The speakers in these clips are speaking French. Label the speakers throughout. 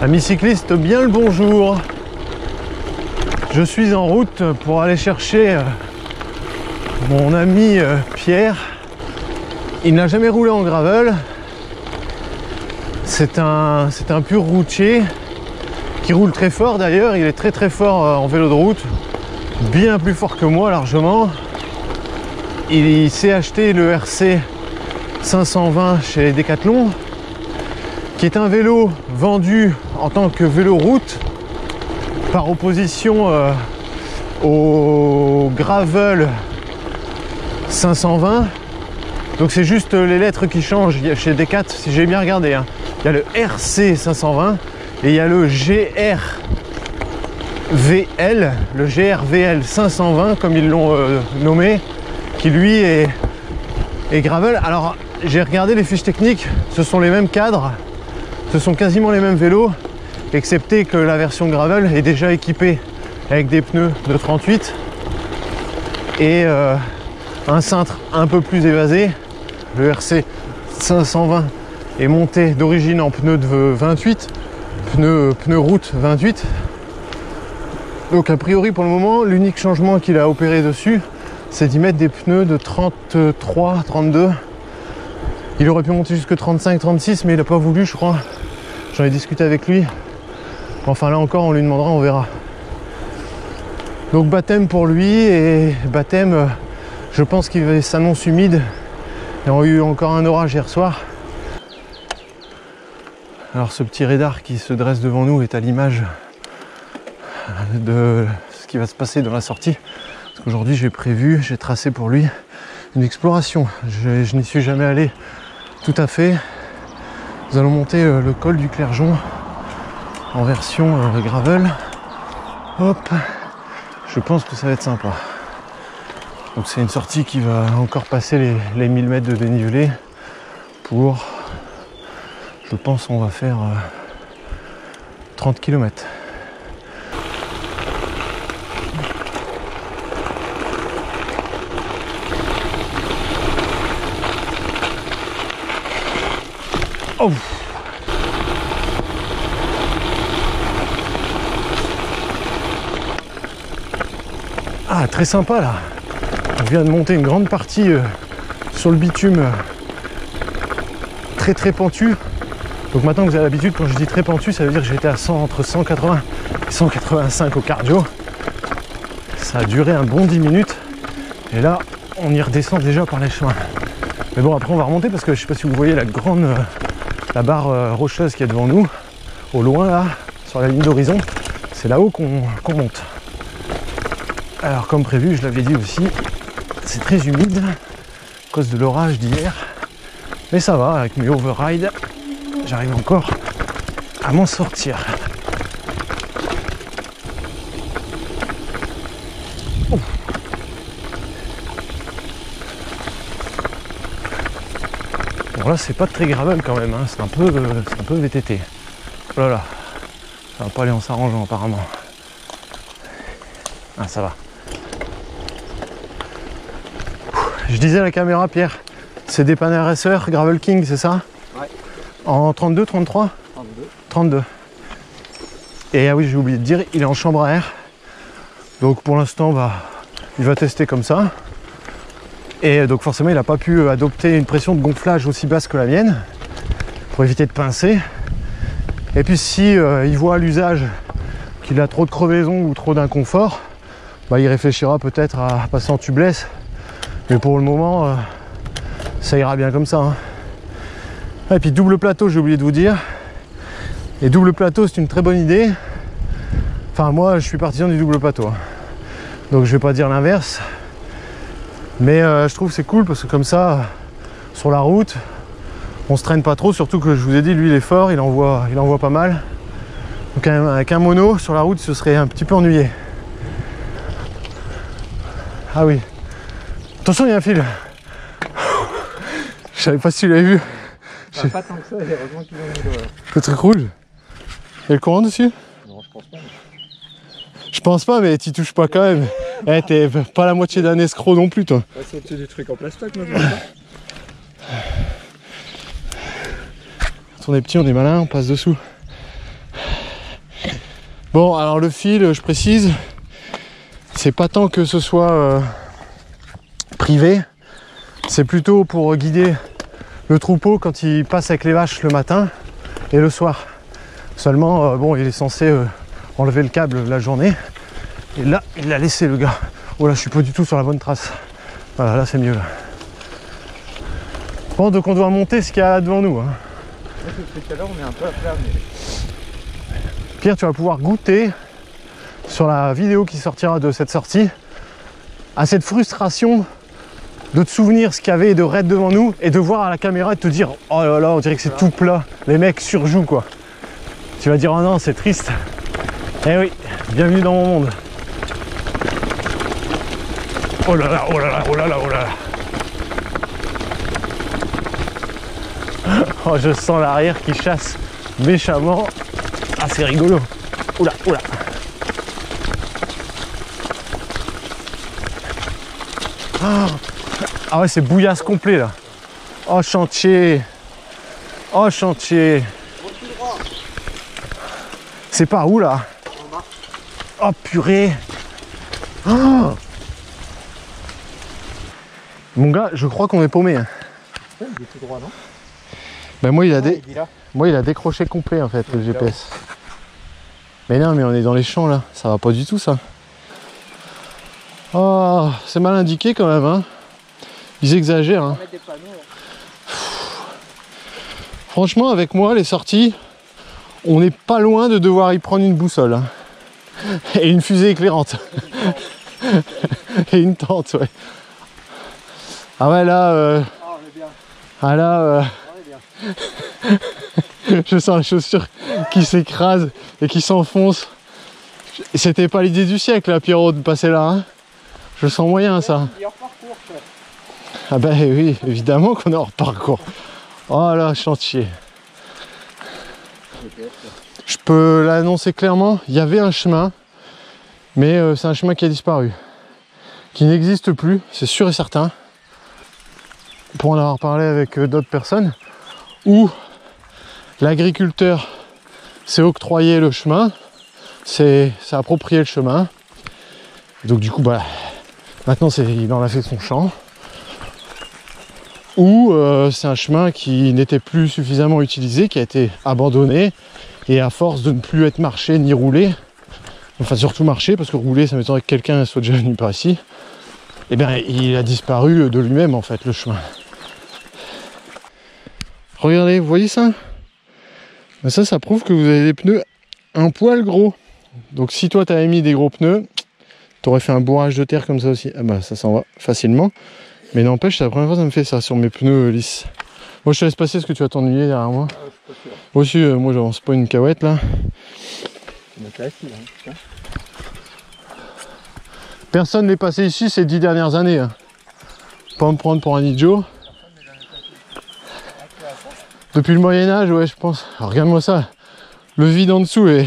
Speaker 1: Amis cyclistes, bien le bonjour. Je suis en route pour aller chercher mon ami Pierre. Il n'a jamais roulé en gravel. C'est un pur routier qui roule très fort d'ailleurs. Il est très fort en vélo de route, bien plus fort que moi largement. Il s'est acheté le RC 520 chez Decathlon, qui est un vélo vendu en tant que vélo route par opposition au gravel 520. Donc c'est juste les lettres qui changent. Il y a chez Decat, si j'ai bien regardé, hein, il y a le RC 520 et il y a le GRVL 520 comme ils l'ont nommé, qui lui est gravel. Alors j'ai regardé les fiches techniques, ce sont les mêmes cadres, ce sont quasiment les mêmes vélos, excepté que la version gravel est déjà équipée avec des pneus de 38 et un cintre un peu plus évasé. Le RC 520 est monté d'origine en pneus de 28, pneus route 28. Donc a priori pour le moment, l'unique changement qu'il a opéré dessus, c'est d'y mettre des pneus de 33, 32. Il aurait pu monter jusque 35, 36, mais il n'a pas voulu, je crois. J'en ai discuté avec lui. Enfin là encore, on lui demandera, on verra. Donc baptême pour lui, et baptême, je pense qu'il s'annonce humide. Et on a eu encore un orage hier soir. Alors ce petit radar qui se dresse devant nous est à l'image de ce qui va se passer dans la sortie. Parce qu'aujourd'hui j'ai tracé pour lui une exploration. Je n'y suis jamais allé tout à fait. Nous allons monter le col du Clergeon en version gravel. Hop, je pense que ça va être sympa. Donc c'est une sortie qui va encore passer les 1000 mètres de dénivelé pour, je pense on va faire 30 km. Oh. Ah, très sympa là. On vient de monter une grande partie sur le bitume très pentu. Donc maintenant que vous avez l'habitude, quand je dis très pentu, ça veut dire que j'étais à entre 180 et 185 au cardio. Ça a duré un bon 10 minutes. Et là, on y redescend déjà par les chemins. Mais bon, après on va remonter parce que je sais pas si vous voyez la barre rocheuse qui est devant nous, au loin là, sur la ligne d'horizon. C'est là-haut qu'on monte. Alors comme prévu, je l'avais dit aussi, c'est très humide à cause de l'orage d'hier. Mais ça va, avec mes overrides, j'arrive encore à m'en sortir. Oh. Bon là c'est pas très gravel quand même, hein. C'est un peu VTT. Oh là là, ça va pas aller en s'arrangeant apparemment. Ah ça va. Je disais à la caméra, Pierre, c'est des panneaux RSR Gravel King, c'est ça? Ouais. En 32, 33? 32. 32. Et ah oui, j'ai oublié de dire, il est en chambre à air. Donc pour l'instant, il va tester comme ça. Et donc forcément, il n'a pas pu adopter une pression de gonflage aussi basse que la mienne, pour éviter de pincer. Et puis si il voit à l'usage qu'il a trop de crevaison ou trop d'inconfort, il réfléchira peut-être à passer en tubeless. Mais pour le moment, ça ira bien comme ça. Hein. Et puis double plateau, j'ai oublié de vous dire. Et double plateau, c'est une très bonne idée. Enfin, moi, je suis partisan du double plateau. Hein. Donc, je vais pas dire l'inverse. Mais je trouve que c'est cool parce que comme ça, sur la route, on se traîne pas trop. Surtout que je vous ai dit, lui, il est fort, il envoie pas mal. Donc, avec un mono sur la route, ce serait un petit peu ennuyé. Ah oui. Attention, il y a un fil. Je savais pas si tu l'avais vu.
Speaker 2: Pas tant que ça, heureusement qu'il y a
Speaker 1: le truc rouge. Il y a le courant dessus?
Speaker 2: Non, je pense pas.
Speaker 1: Je pense pas, mais t'y touches pas quand même. Eh, t'es pas la moitié d'un escroc non plus, toi.
Speaker 2: Ouais, c'est des trucs en plastoc, moi, je
Speaker 1: Quand on est petit, on est malin, on passe dessous. Bon, alors le fil, je précise, c'est pas tant que ce soit privé, c'est plutôt pour guider le troupeau quand il passe avec les vaches le matin et le soir. Seulement, bon, il est censé enlever le câble la journée. Et là, il l'a laissé, le gars. Oh là, je suis pas du tout sur la bonne trace. Voilà, là c'est mieux là. Bon, donc on doit monter ce qu'il y a là devant nous. Hein.
Speaker 2: Tout à l'heure, on est un peu à plat, mais...
Speaker 1: Pierre, tu vas pouvoir goûter sur la vidéo qui sortira de cette sortie à cette frustration de te souvenir ce qu'il y avait de raide devant nous et de voir à la caméra et de te dire oh là là, on dirait que c'est tout plat. Les mecs surjouent quoi. Tu vas dire oh non, c'est triste. Eh oui, bienvenue dans mon monde. Oh là là, oh là là, oh là là, oh là là. Oh, je sens l'arrière qui chasse méchamment. Ah, c'est rigolo. Oula, oula. Ah ouais, c'est bouillasse complet là. Oh, chantier. Oh, chantier. C'est par où là? Oh, purée. Oh. Mon gars, je crois qu'on est paumé. Hein.
Speaker 2: Il est tout droit, non?
Speaker 1: Ben moi, il a décroché complet en fait, le GPS. Mais non, mais on est dans les champs là, ça va pas du tout ça. Oh, c'est mal indiqué quand même, hein. Ils exagèrent. Hein. Franchement, avec moi, les sorties, on n'est pas loin de devoir y prendre une boussole. Hein. Et une fusée éclairante. Et une tente, ouais. Ah ouais, là... Ah là... Je sens les chaussures qui s'écrasent et qui s'enfoncent. C'était pas l'idée du siècle, là, Pierrot, de passer là. Hein. Je sens moyen, ça. Ah bah oui, évidemment qu'on est hors parcours. Oh là, chantier. Je peux l'annoncer clairement, il y avait un chemin, mais c'est un chemin qui a disparu. Qui n'existe plus, c'est sûr et certain. Pour en avoir parlé avec d'autres personnes, où l'agriculteur s'est octroyé le chemin, s'est approprié le chemin. Et donc du coup, bah, maintenant il en a fait son champ. Ou c'est un chemin qui n'était plus suffisamment utilisé, qui a été abandonné, et à force de ne plus être marché ni roulé, enfin surtout marché, parce que rouler ça m'étonnerait que quelqu'un soit déjà venu par ici, et bien il a disparu de lui-même en fait le chemin. Regardez, vous voyez ça? Ben ça prouve que vous avez des pneus un poil gros. Donc si toi t'avais mis des gros pneus, t'aurais fait un bourrage de terre comme ça aussi. Ah bah ça s'en va facilement. Mais n'empêche, c'est la première fois que ça me fait ça sur mes pneus lisses. Moi je te laisse passer parce que tu vas t'ennuyer derrière moi. Moi aussi, moi j'avance pas une cahouette là. Personne n'est passé ici ces 10 dernières années. Hein. Pas me prendre pour un idiot. Depuis le Moyen-Âge, ouais, je pense. Alors, regarde-moi ça. Le vide en dessous est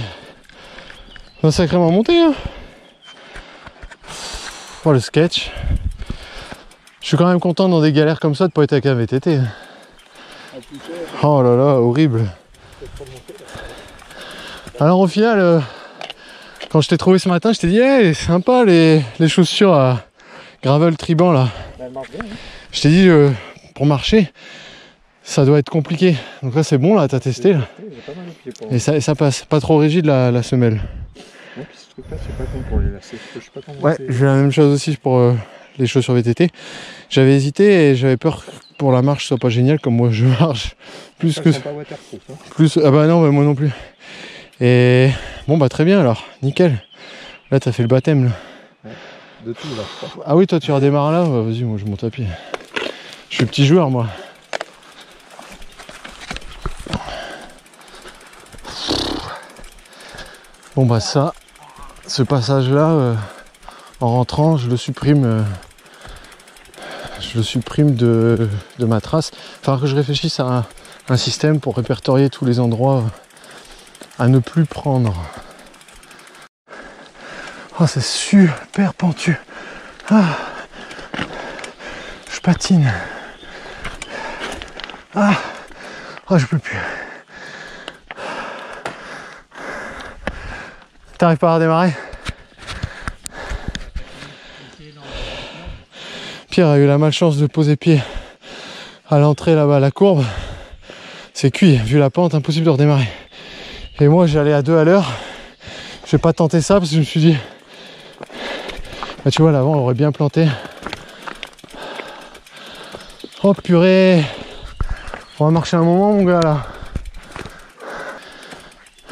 Speaker 1: sacrément monté. Hein. Oh, le sketch. Je suis quand même content dans des galères comme ça de pas être avec un VTT. Oh là là, horrible. Alors au final, quand je t'ai trouvé ce matin, je t'ai dit hey, sympa les chaussures à gravel triban là. Je t'ai dit pour marcher, ça doit être compliqué. Donc là c'est bon là, t'as testé là. Et ça passe, pas trop rigide la semelle. Ouais, j'ai la même chose aussi pour les chaussures VTT. J'avais hésité et j'avais peur que pour la marche soit pas génial comme moi je marche plus que
Speaker 2: pas waterproof, hein.
Speaker 1: plus ah bah non bah moi non plus. Et bon bah très bien alors, nickel. Là t'as fait le baptême là.
Speaker 2: Ouais, de tout là.
Speaker 1: Ah oui toi tu redémarres là, bah, vas-y moi je monte à pied. Je suis petit joueur moi. Bon bah ça, ce passage là en rentrant je le supprime. Je le supprime de ma trace. Il va falloir que je réfléchisse à un système pour répertorier tous les endroits à ne plus prendre. Oh, c'est super pentu. Ah, je patine. Ah, oh, je peux plus. T'arrives pas à redémarrer? Pierre a eu la malchance de poser pied à l'entrée là-bas à la courbe. C'est cuit, vu la pente, impossible de redémarrer. Et moi j'allais à 2 à l'heure. Je vais pas tenter ça parce que je me suis dit, bah, tu vois l'avant on aurait bien planté. Oh purée, on va marcher un moment mon gars là.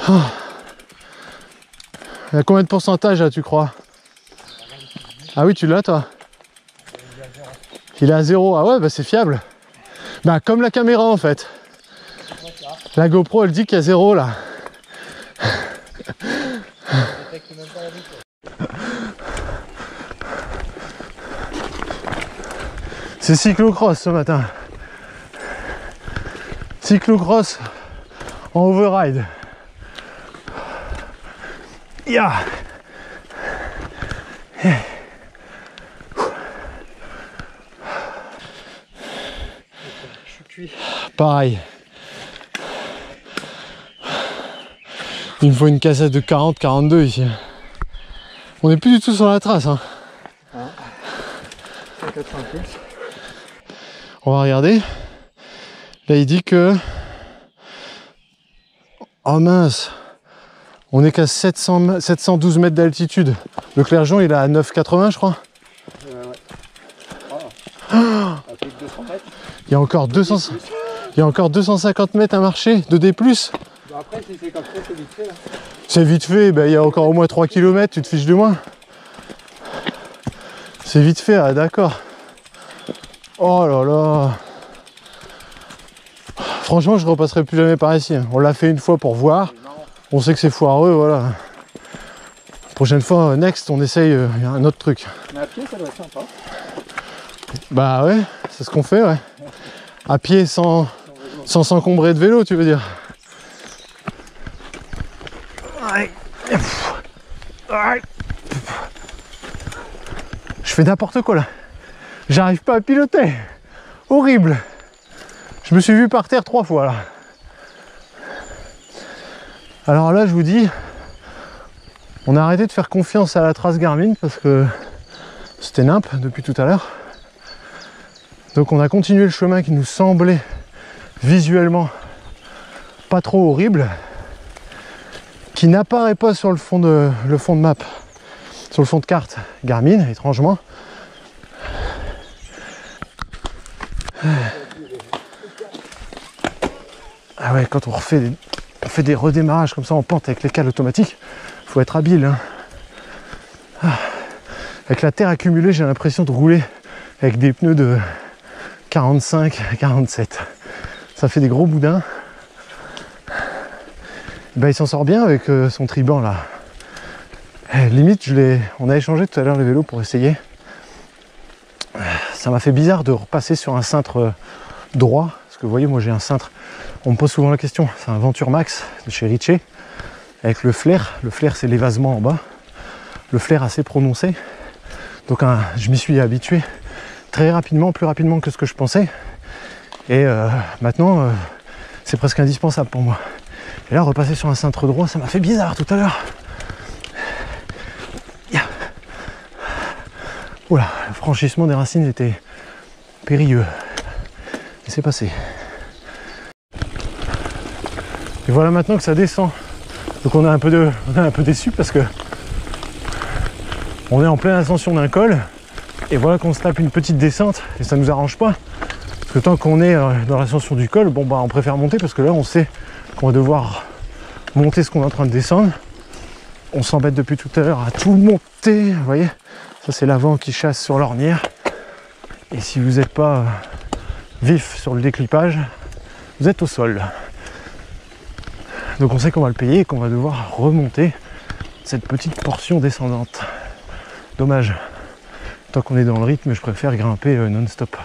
Speaker 1: Oh. Il y a combien de pourcentage là tu crois? Ah oui tu l'as toi? Il est à 0, ah ouais bah c'est fiable. Bah comme la caméra en fait. La GoPro elle dit qu'il y a 0 là. C'est cyclocross ce matin. Cyclocross en override. Yeah.
Speaker 2: Je suis cuit.
Speaker 1: Pareil. Il me faut une cassette de 40-42 ici. On n'est plus du tout sur la trace. Hein.
Speaker 2: 180 plus.
Speaker 1: On va regarder. Là il dit que... Oh mince. On est qu'à 712 mètres d'altitude. Le Clergeon il est à 9,80 je crois.
Speaker 2: Ouais. Oh. À plus de 200 mètres.
Speaker 1: Il y a encore 250 mètres à marcher de D+.
Speaker 2: Bon, après si c'est comme ça c'est vite fait. Hein.
Speaker 1: C'est vite fait, ben, il y a encore au moins 3 km, tu te fiches de moi. C'est vite fait, ah, d'accord. Oh là là. Franchement je repasserai plus jamais par ici. On l'a fait une fois pour voir. On sait que c'est foireux, voilà. Prochaine fois, next, on essaye un autre truc.
Speaker 2: Mais à pied ça doit être sympa.
Speaker 1: Bah ouais, c'est ce qu'on fait, ouais. À pied sans s'encombrer de vélo, tu veux dire. Je fais n'importe quoi là. J'arrive pas à piloter. Horrible. Je me suis vu par terre 3 fois là. Alors là, je vous dis, on a arrêté de faire confiance à la trace Garmin parce que c'était nimp depuis tout à l'heure. Donc on a continué le chemin qui nous semblait visuellement pas trop horrible, qui n'apparaît pas sur le fond de map, sur le fond de carte Garmin, étrangement. Ah ouais, quand on fait des redémarrages comme ça en pente avec les cales automatiques, faut être habile. Hein. Ah. Avec la terre accumulée, j'ai l'impression de rouler avec des pneus de 45, 47. Ça fait des gros boudins. Ben, il s'en sort bien avec son Triban là. Limite, on a échangé tout à l'heure les vélos pour essayer. Ça m'a fait bizarre de repasser sur un cintre droit. Parce que vous voyez, moi j'ai un cintre. On me pose souvent la question. C'est un Venture Max de chez Ritchey. Avec le flair. Le flair, c'est l'évasement en bas. Le flair assez prononcé. Donc je m'y suis habitué très rapidement, plus rapidement que ce que je pensais. Et maintenant, c'est presque indispensable pour moi. Et là, repasser sur un cintre droit, ça m'a fait bizarre tout à l'heure. Oula, le franchissement des racines était périlleux. Et c'est passé. Et voilà maintenant que ça descend. Donc on est un peu déçu parce que on est en pleine ascension d'un col. Et voilà qu'on se tape une petite descente et ça nous arrange pas. Parce que tant qu'on est dans l'ascension du col, bon bah on préfère monter parce que là on sait qu'on va devoir monter ce qu'on est en train de descendre. On s'embête depuis tout à l'heure à tout monter, vous voyez. Ça c'est l'avant qui chasse sur l'ornière. Et si vous n'êtes pas vif sur le déclipage, vous êtes au sol. Donc on sait qu'on va le payer et qu'on va devoir remonter cette petite portion descendante. Dommage. Tant qu'on est dans le rythme, je préfère grimper non-stop.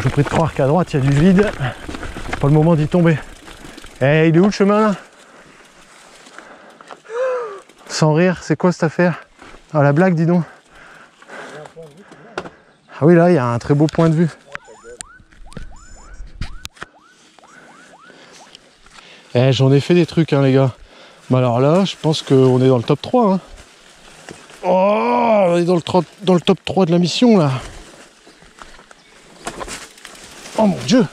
Speaker 1: Je prie de croire qu'à droite il y a du vide. C'est pas le moment d'y tomber. Eh, il est où le chemin là? Sans rire, c'est quoi cette affaire? Ah la blague, dis donc. Ah oui, là, il y a un très beau point de vue. Eh, j'en ai fait des trucs, hein, les gars. Mais alors là, je pense qu'on est dans le top 3. Hein. Oh, on est dans le top 3 de la mission, là. Oh mon Dieu!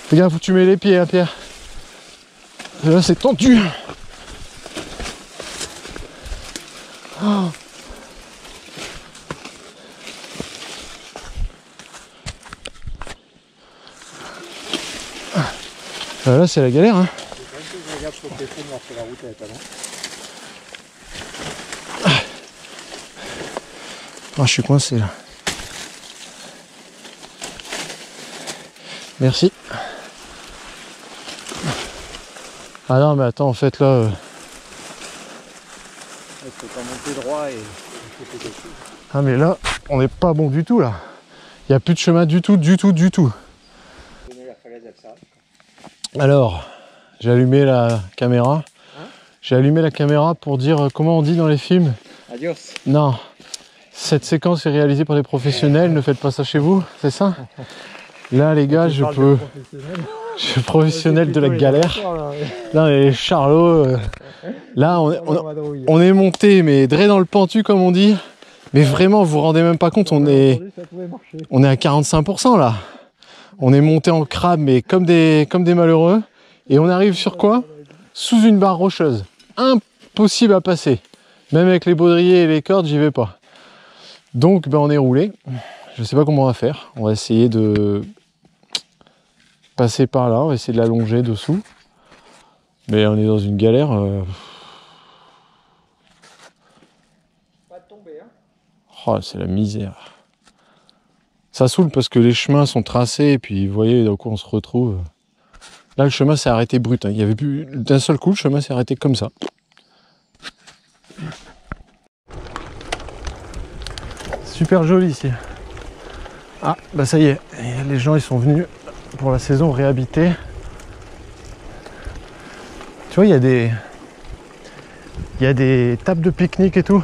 Speaker 1: Fais gaffe où tu mets les pieds, hein, Pierre. Là, c'est tendu. Oh. Là, c'est la galère. Hein. Ah, je suis coincé là. Merci. Ah non, mais attends, en fait là.
Speaker 2: Il faut pas monter droit et.
Speaker 1: Ah, mais là, on n'est pas bon du tout là. Il n'y a plus de chemin du tout. Alors, j'ai allumé la caméra. Hein? J'ai allumé la caméra pour dire comment on dit dans les films.
Speaker 2: Adios.
Speaker 1: Non. Cette séquence est réalisée par des professionnels, ne faites pas ça chez vous, c'est ça? Là les gars, je peux... Je suis professionnel de la galère. Là, les Charlots... Là, on est monté, mais dre dans le pentu comme on dit. Mais vraiment, vous vous rendez même pas compte, on est à 45% là. On est monté en crabe, mais comme des malheureux. Et on arrive sur quoi? Sous une barre rocheuse. Impossible à passer. Même avec les baudriers et les cordes, j'y vais pas. Donc ben, on est roulé, je sais pas comment on va faire, on va essayer de passer par là, on va essayer de l'allonger dessous, mais on est dans une galère.
Speaker 2: Pas de tomber, hein.
Speaker 1: Oh, c'est la misère. Ça saoule parce que les chemins sont tracés et puis vous voyez dans quoi on se retrouve. Là le chemin s'est arrêté brut, hein. Il y avait plus d'un seul coup, le chemin s'est arrêté comme ça. Super joli ici. Ah bah ça y est, les gens ils sont venus pour la saison réhabiter. Tu vois, il y a des tables de pique-nique et tout.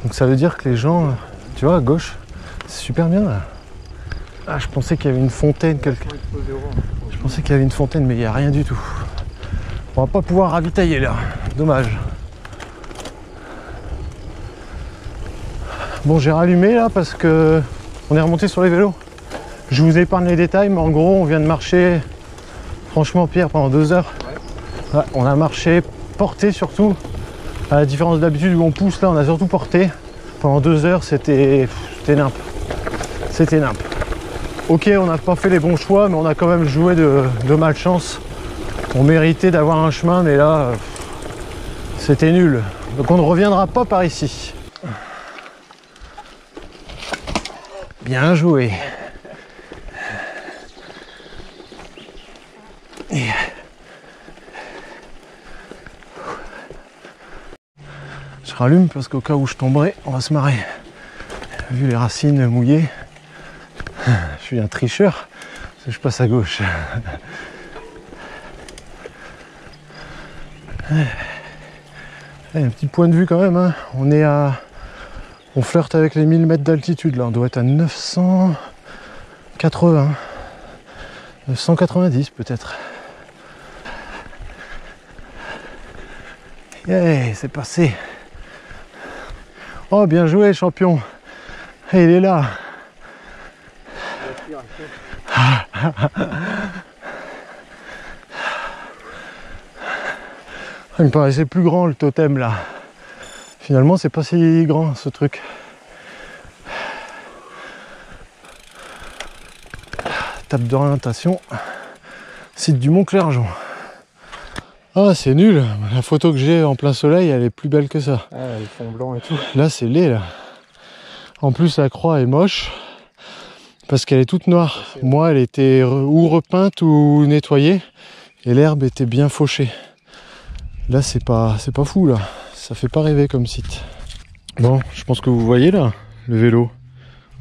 Speaker 1: Donc ça veut dire que les gens, tu vois, à gauche, c'est super bien là. Ah, je pensais qu'il y avait une fontaine Je pensais qu'il y avait une fontaine, mais il n'y a rien du tout. On va pas pouvoir ravitailler là, dommage. Bon, j'ai rallumé là parce que on est remonté sur les vélos. Je vous épargne les détails, mais en gros, on vient de marcher, franchement, Pierre, pendant 2 heures. Ouais, on a marché, porté surtout. À la différence d'habitude où on pousse, là, on a surtout porté. Pendant 2 heures, c'était nimp. C'était nimp. Ok, on n'a pas fait les bons choix, mais on a quand même joué de malchance. On méritait d'avoir un chemin, mais là, c'était nul. Donc on ne reviendra pas par ici. Bien joué. Je rallume parce qu'au cas où je tomberai, on va se marrer. Vu les racines mouillées, je suis un tricheur, parce que je passe à gauche. Un petit point de vue quand même, hein. On flirte avec les 1000 mètres d'altitude là, on doit être à 980, 990 peut-être. Yeah, c'est passé. Oh, bien joué, champion. Il est là. Il me paraissait plus grand le totem là. Finalement, c'est pas si grand ce truc. Table d'orientation. Site du Mont Clergeon. Ah, c'est nul. La photo que j'ai en plein soleil, elle est plus belle que ça.
Speaker 2: Ah, les fonds blancs et tout.
Speaker 1: Là, c'est laid là. En plus, la croix est moche parce qu'elle est toute noire. Moi, elle était ou repeinte ou nettoyée et l'herbe était bien fauchée. Là, c'est pas fou là. Ça fait pas rêver comme site. Bon, je pense que vous voyez là le vélo.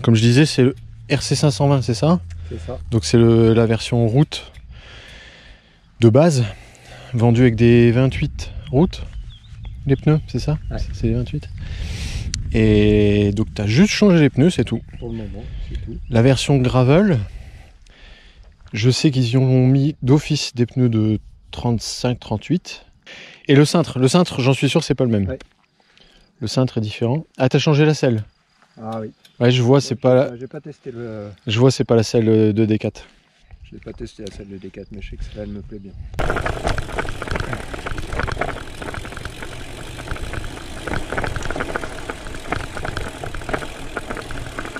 Speaker 1: Comme je disais, c'est le RC520, c'est ça?
Speaker 2: C'est ça.
Speaker 1: Donc c'est la version route de base, vendue avec des 28 routes. Les pneus, c'est ça? Ouais. C'est les 28. Et donc tu as juste changé les pneus, c'est tout.
Speaker 2: Pour le moment, c'est tout.
Speaker 1: La version gravel, je sais qu'ils y ont mis d'office des pneus de 35-38. Et le cintre, j'en suis sûr, c'est pas le même.
Speaker 2: Ouais.
Speaker 1: Le cintre est différent. Ah, t'as changé la selle.
Speaker 2: Ah oui.
Speaker 1: Ouais, je vois, c'est pas la...
Speaker 2: J'ai pas testé le...
Speaker 1: Je vois, c'est pas la selle de D4.
Speaker 2: Je n'ai pas testé la selle de D4, mais je sais que celle-là, elle me plaît bien.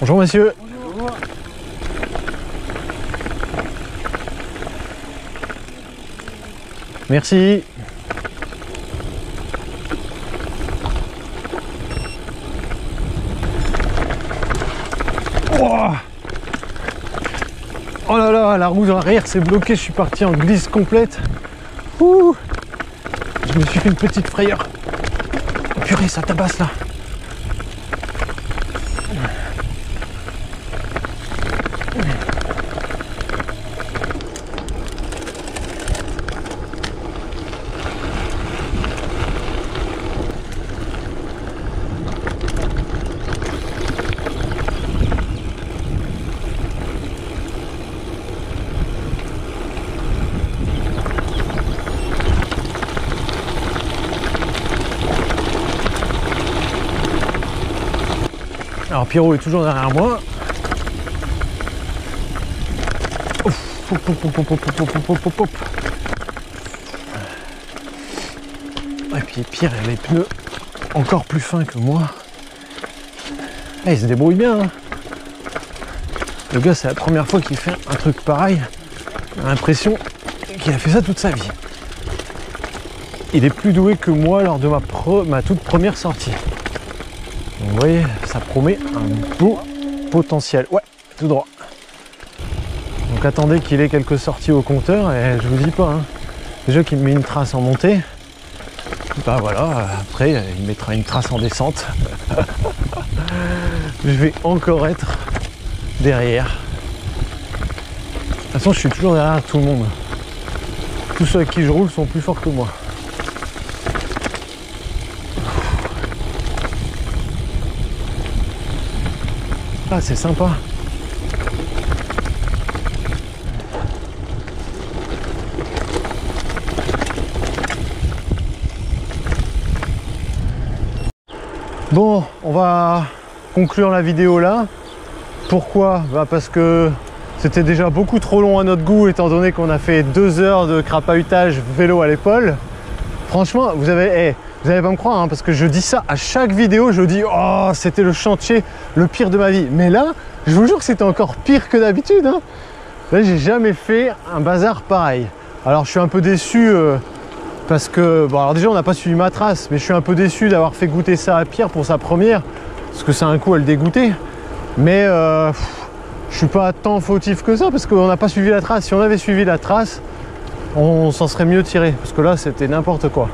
Speaker 1: Bonjour monsieur.
Speaker 2: Bonjour.
Speaker 1: Merci. Oh là là, la roue arrière s'est bloquée, je suis parti en glisse complète. Ouh, je me suis fait une petite frayeur. Oh purée, ça tabasse là. Alors Pierrot est toujours derrière moi. Ouf, et puis Pierre a les pneus encore plus fins que moi. Ah, il se débrouille bien. Hein. Le gars, c'est la première fois qu'il fait un truc pareil. J'ai l'impression qu'il a fait ça toute sa vie. Il est plus doué que moi lors de ma toute première sortie. Donc, vous voyez, ça promet un beau potentiel. Ouais, tout droit. Donc attendez qu'il ait quelques sorties au compteur et je vous dis pas. Hein. Déjà qu'il me met une trace en montée. Bah voilà, après il mettra une trace en descente. Je vais encore être derrière. De toute façon, je suis toujours derrière tout le monde. Tous ceux avec qui je roule sont plus forts que moi. Ah, c'est sympa. Bon, on va conclure la vidéo là. Pourquoi? Bah parce que c'était déjà beaucoup trop long à notre goût, étant donné qu'on a fait 2 heures de crapahutage vélo à l'épaule. Franchement, vous allez pas me croire, hein, parce que je dis ça à chaque vidéo, je dis oh c'était le chantier le pire de ma vie. Mais là, je vous jure que c'était encore pire que d'habitude. Hein. Là, j'ai jamais fait un bazar pareil. Alors je suis un peu déçu parce que, bon alors déjà on n'a pas suivi ma trace, mais je suis un peu déçu d'avoir fait goûter ça à Pierre pour sa première, parce que c'est un coup à le dégoûter. Mais je suis pas tant fautif que ça, parce qu'on n'a pas suivi la trace. Si on avait suivi la trace, on s'en serait mieux tiré, parce que là c'était n'importe quoi.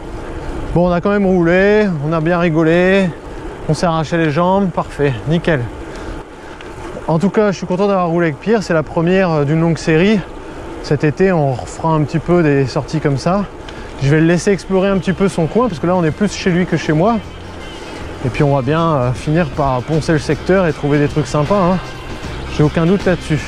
Speaker 1: Bon, on a quand même roulé, on a bien rigolé, on s'est arraché les jambes, parfait, nickel. En tout cas, je suis content d'avoir roulé avec Pierre, c'est la première d'une longue série. Cet été, on refera un petit peu des sorties comme ça. Je vais le laisser explorer un petit peu son coin, parce que là, on est plus chez lui que chez moi. Et puis, on va bien finir par poncer le secteur et trouver des trucs sympas. Hein. J'ai aucun doute là-dessus.